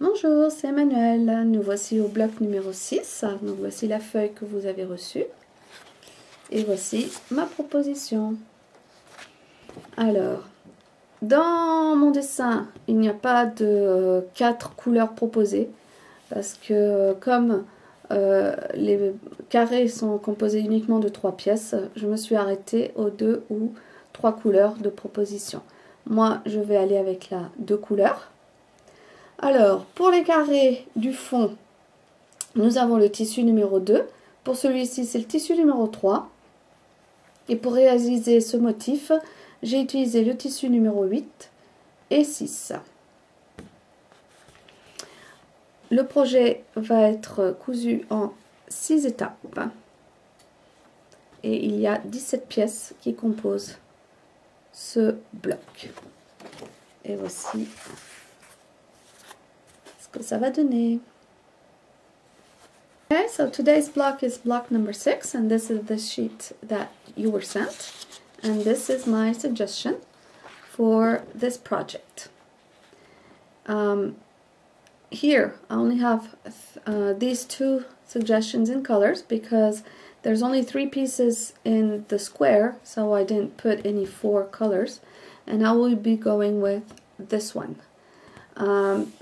Bonjour, c'est Emmanuel. Nous voici au bloc numéro 6. Donc voici la feuille que vous avez reçue. Et voici ma proposition. Alors, dans mon dessin, il n'y a pas de 4 couleurs proposées. Parce que comme les carrés sont composés uniquement de 3 pièces, je me suis arrêtée aux 2 ou 3 couleurs de proposition. Moi, je vais aller avec la 2 couleurs. Alors, pour les carrés du fond, nous avons le tissu numéro 2. Pour celui-ci, c'est le tissu numéro 3. Et pour réaliser ce motif, j'ai utilisé le tissu numéro 8 et 6. Le projet va être cousu en 6 étapes. Et il y a 17 pièces qui composent ce bloc. Et voici ce que ça va donner. Okay, so today's block is block number 6, and this is the sheet that you were sent, and this is my suggestion for this project. Here I only have these 2 suggestions in colors because there's only 3 pieces in the square, so I didn't put any 4 colors, and I will be going with this one.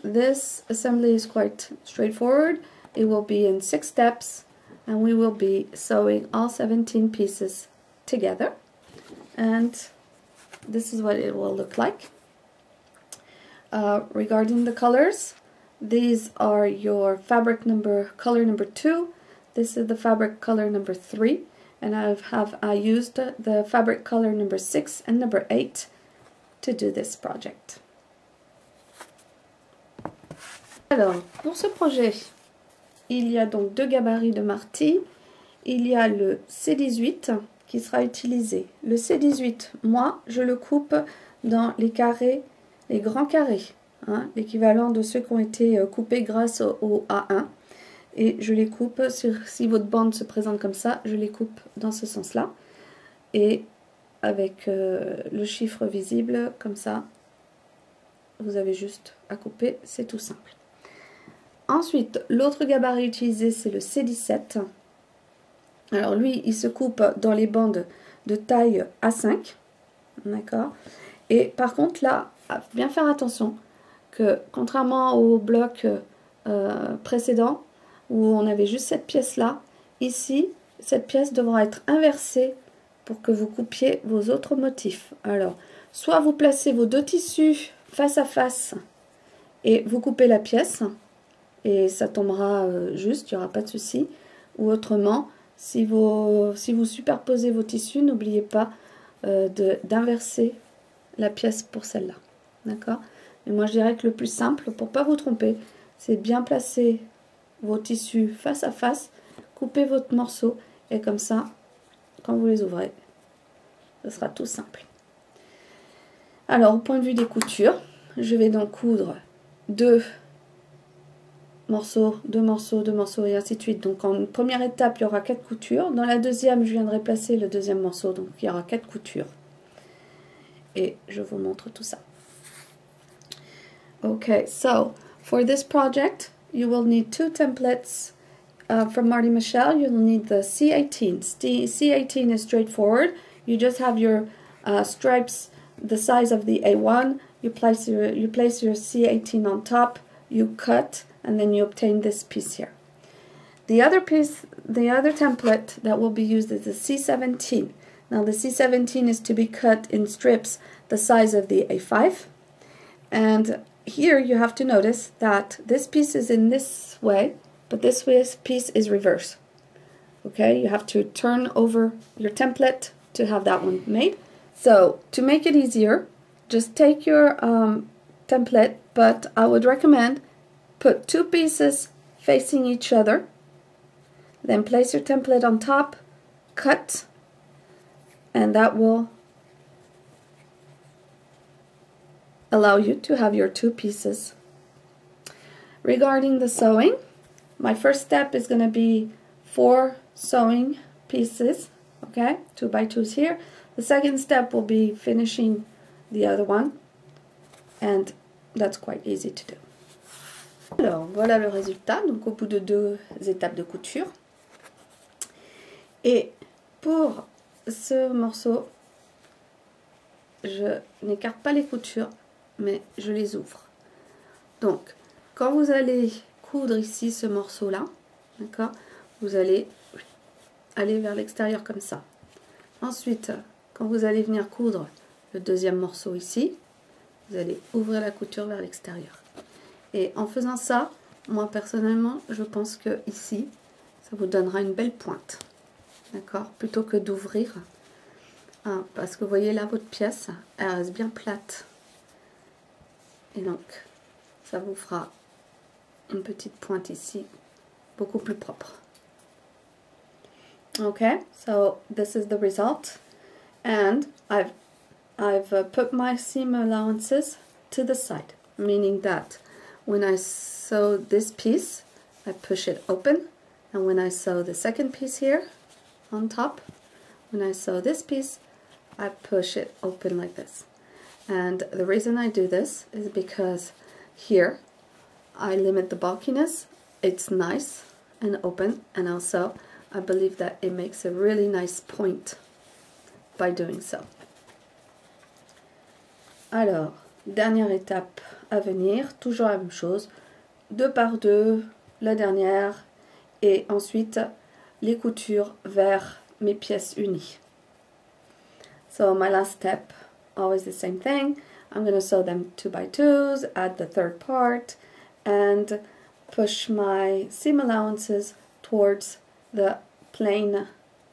This assembly is quite straightforward. It will be in 6 steps, and we will be sewing all 17 pieces together, and this is what it will look like. Regarding the colors, these are your fabric color number 2. This is the fabric color number 3, and I used the fabric color number 6 and number 8 to do this project. Alors, pour ce projet, il y a donc 2 gabarits de Marty. Il y a le C18 qui sera utilisé. Le C18, moi, je le coupe dans les carrés, les grands carrés, hein, l'équivalent de ceux qui ont été coupés grâce au A1. Et je les coupe, si votre bande se présente comme ça, je les coupe dans ce sens-là. Et avec le chiffre visible, comme ça, vous avez juste à couper, c'est tout simple. Ensuite, l'autre gabarit utilisé, c'est le C17. Alors lui, il se coupe dans les bandes de taille A5. D'accord. Et par contre, là, à bien faire attention que, contrairement au bloc précédent, où on avait juste cette pièce-là, ici, cette pièce devra être inversée pour que vous coupiez vos autres motifs. Alors, soit vous placez vos 2 tissus face à face et vous coupez la pièce, et ça tombera juste, il n'y aura pas de souci. Ou autrement, si vous superposez vos tissus, n'oubliez pas d'inverser la pièce pour celle-là. D'accord? Mais moi, je dirais que le plus simple, pour ne pas vous tromper, c'est bien placer vos tissus face à face, couper votre morceau, et comme ça, quand vous les ouvrez, ce sera tout simple. Alors, au point de vue des coutures, je vais donc coudre 2 morceaux, 2 morceaux, 2 morceaux et ainsi de suite. Donc en première étape, il y aura 4 coutures. Dans la deuxième, je viendrai placer le deuxième morceau, donc il y aura 4 coutures. Et je vous montre tout ça. Okay, so for this project, you will need 2 templates from Marty Michelle. You'll need the C18. C18 is straightforward. You just have your stripes the size of the A1. You place your C18 on top. You cut, and then you obtain this piece here. The other template that will be used is the C17. Now the C17 is to be cut in strips the size of the A5. And here you have to notice that this piece is in this way, but this piece is reverse. Okay, you have to turn over your template to have that one made. So to make it easier, just take your template, but I would recommend put 2 pieces facing each other, then place your template on top, cut, and that will allow you to have your 2 pieces. Regarding the sewing, my first step is going to be 4 sewing pieces, okay, 2 by 2s here. The second step will be finishing the other one, and that's quite easy to do. Alors, voilà le résultat, donc au bout de 2 étapes de couture. Et pour ce morceau, je n'écarte pas les coutures, mais je les ouvre. Donc, quand vous allez coudre ici ce morceau-là, d'accord, vous allez aller vers l'extérieur comme ça. Ensuite, quand vous allez venir coudre le deuxième morceau ici, vous allez ouvrir la couture vers l'extérieur. Et en faisant ça, moi personnellement, je pense que ici, ça vous donnera une belle pointe. D'accord? Plutôt que d'ouvrir. Hein, parce que vous voyez là, votre pièce, elle reste bien plate. Et donc, ça vous fera une petite pointe ici, beaucoup plus propre. Okay, so this is the result. And I've put my seam allowances to the side, meaning that when I sew this piece, I push it open, and when I sew the second piece here on top, when I sew this piece, I push it open like this. And the reason I do this is because here I limit the bulkiness, it's nice and open, and also I believe that it makes a really nice point by doing so. Alors, dernière étape à venir, toujours la même chose, 2 par 2, la dernière, et ensuite les coutures vers mes pièces unies. So my last step, always the same thing, I'm going to sew them 2 by 2s, add the third part, and push my seam allowances towards the plain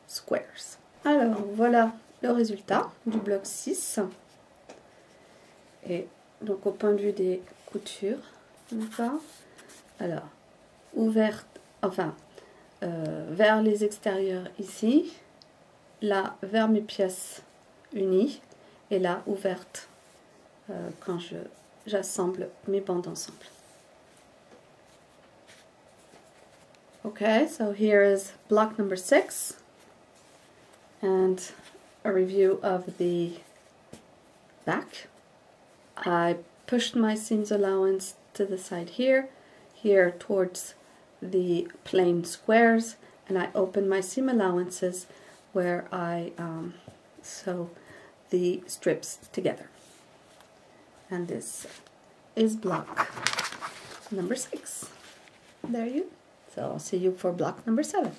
squares. Alors, voilà le résultat du bloc 6. Et donc au point de vue des coutures, d'accord. Alors, ouverte, enfin, vers les extérieurs ici, là vers mes pièces unies, et là ouverte quand j'assemble mes bandes ensemble. Okay, so here is block number 6, and a review of the back. I pushed my seams allowance to the side here towards the plain squares, and I opened my seam allowances where I sew the strips together. And this is block number 6. There you go. So I'll see you for block number 7.